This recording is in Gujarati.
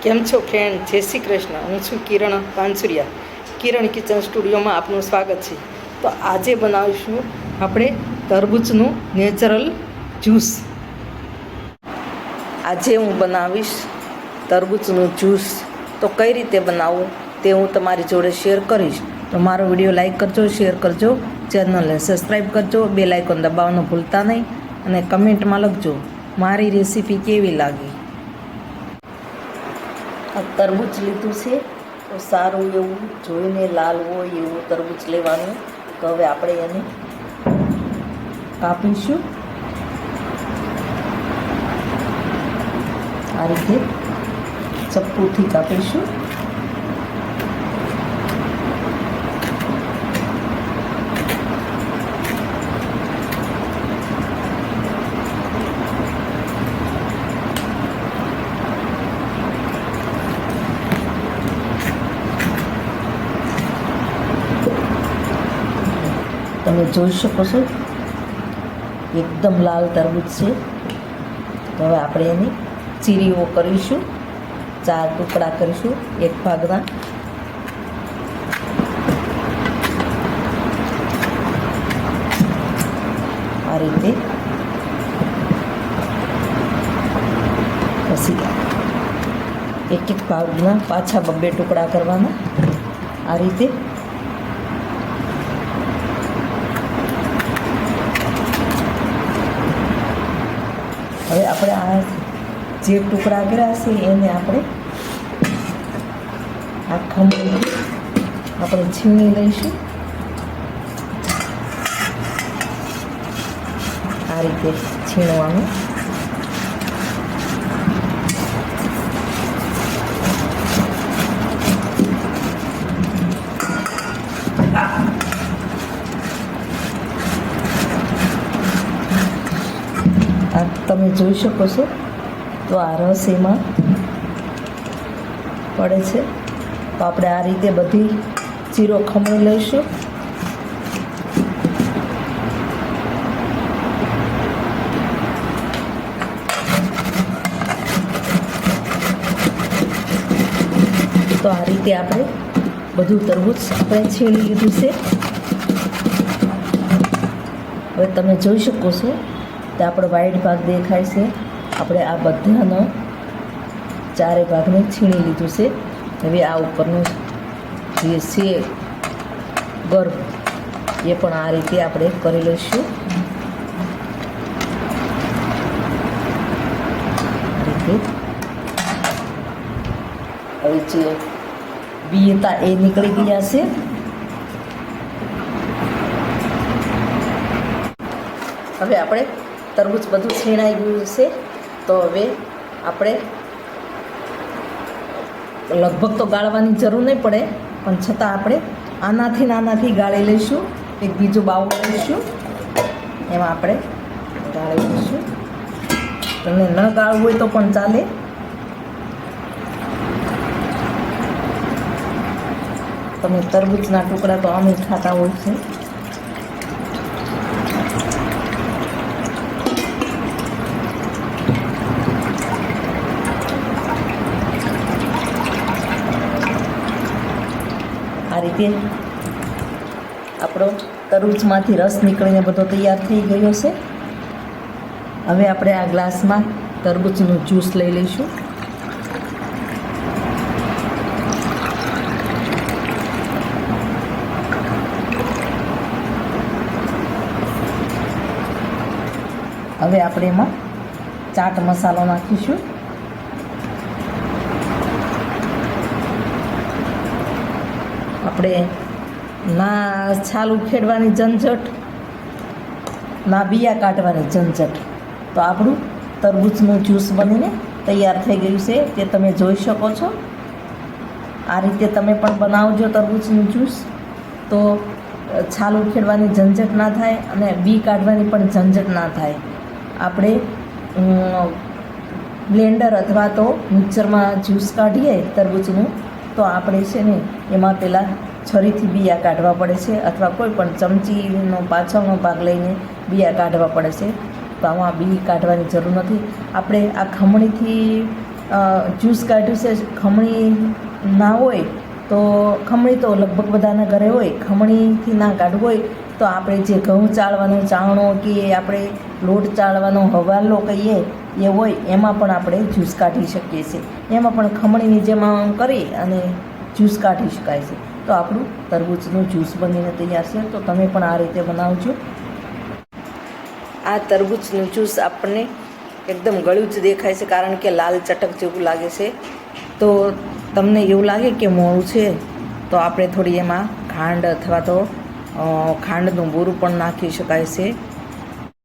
કેમ છો ફ્રેન્ડ? જય શ્રી કૃષ્ણ. હું છું કિરણ પાનસુરિયા. કિરણ કિચન સ્ટુડિયોમાં આપનું સ્વાગત છે. તો આજે બનાવીશું આપણે તરબૂચનું નેચરલ જ્યુસ. આજે હું બનાવીશ તરબૂચનું જ્યુસ. તો કઈ રીતે બનાવવું તે હું તમારી જોડે શેર કરીશ. તો મારો વિડીયો લાઈક કરજો, શેર કરજો, ચેનલને સબસ્ક્રાઈબ કરજો, બેલ આઇકોન દબાવવાનું ભૂલતા નહીં અને કમેન્ટમાં લખજો મારી રેસીપી કેવી લાગી. આ તરબૂચ લીધું છે તો સારું એવું જોઈને લાલ હોય એવું તરબૂચ લેવાનું. તો હવે આપણે એને કાપીશું આ રીતે ચપ્પુથી કાપીશું. તમે જોઈ શકો છો એકદમ લાલ તરબૂચ છે. તો હવે આપણે એની ચીરીઓ કરીશું, 4 ટુકડા કરીશું એક ભાગના. આ રીતે પછી એક ભાગના પાછા 2 ટુકડા કરવાના. આ રીતે હવે આપણે આ જે ટુકડા કર્યા છે એને આપણે આ ખમણીથી આપણે છીણી લઈશું. આ રીતે છીણવાનું. તમે જોઈ શકો છો તો આ રસ એમાં પડે છે. તો આપણે આ રીતે બધી ચીરો ખમણી લઈશું. તો આ રીતે આપણે બધું તરબૂચ આપણે છીણી લીધું છે. હવે તમે જોઈ શકો છો તો આપણો વાઈટ ભાગ દેખાય છે. આપણે આ બધાનો 4 ભાગને છીણી લીધું છે. હવે આ ઉપરનું જે છે ગર્ભ એ પણ આ રીતે આપણે કરી લઈશું. આ રીતે હવે જે બી હતા એ નીકળી ગયા છે. હવે આપણે તરબૂચ બધું છીણાઈ ગયું છે. તો હવે આપણે લગભગ તો ગાળવાની જરૂર નહીં પડે, પણ છતાં આપણે આનાથી ગાળી લઈશું. એક બીજું બાઉલ લઈશું, એમાં આપણે ગાળી લઈશું. તમને ન ગાળવું હોય તો પણ ચાલે. તમે તરબૂચના ટુકડા તો અમે ખાતા હોય છે. આ રીતે આપણો તરબૂચમાંથી રસ નીકળીને બધો તૈયાર થઈ ગયો છે. હવે આપણે આ ગ્લાસમાં તરબૂચનું જ્યુસ લઈ લઈશું. હવે આપણે એમાં ચાટ મસાલો નાખીશું. આપણે ના છાલ ઉખેડવાની ઝંઝટ, ના બિયા કાઢવાની ઝંઝટ. તો આપણું તરબૂચનું જ્યુસ બનીને તૈયાર થઈ ગયું છે, તે તમે જોઈ શકો છો. આ રીતે તમે પણ બનાવજો તરબૂચનું જ્યુસ. તો છાલ ઉખેડવાની ઝંઝટ ના થાય અને બી કાઢવાની પણ ઝંઝટ ના થાય. આપણે બ્લેન્ડર અથવા તો મિક્સરમાં જ્યુસ કાઢીએ તરબૂચનું, તો આપણે છે ને એમાં પહેલાં છરીથી બિયા કાઢવા પડે છે, અથવા કોઈ પણ ચમચીનો પાછળનો ભાગ લઈને બિયા કાઢવા પડે છે. તો આમાં બી કાઢવાની જરૂર નથી. આપણે આ ખમણીથી જ્યુસ કાઢ્યું છે. ખમણી ના હોય તો ખમણી તો લગભગ બધાના ઘરે હોય. ખમણીથી ના કાઢવું હોય તો આપણે જે ઘઉં ચાળવાનો ચાવણો કે આપણે લોટ ચાળવાનો હવાલો કહીએ એ હોય એમાં પણ આપણે જ્યુસ કાઢી શકીએ છીએ. એમાં પણ ખમણીની જેમ કરી અને જ્યુસ કાઢી શકાય છે. તો આપણું તરબૂચનું જ્યુસ બનીને તૈયાર છે. તો તમે પણ આ રીતે બનાવજો. આ તરબૂચનું જ્યુસ આપણને એકદમ ગળ્યું જ દેખાય છે, કારણ કે લાલ ચટક જેવું લાગે છે. તો તમને એવું લાગે કે મોળું છે તો આપણે થોડી એમાં ખાંડ અથવા તો ખાંડનું બૂરું પણ નાખી શકાય છે.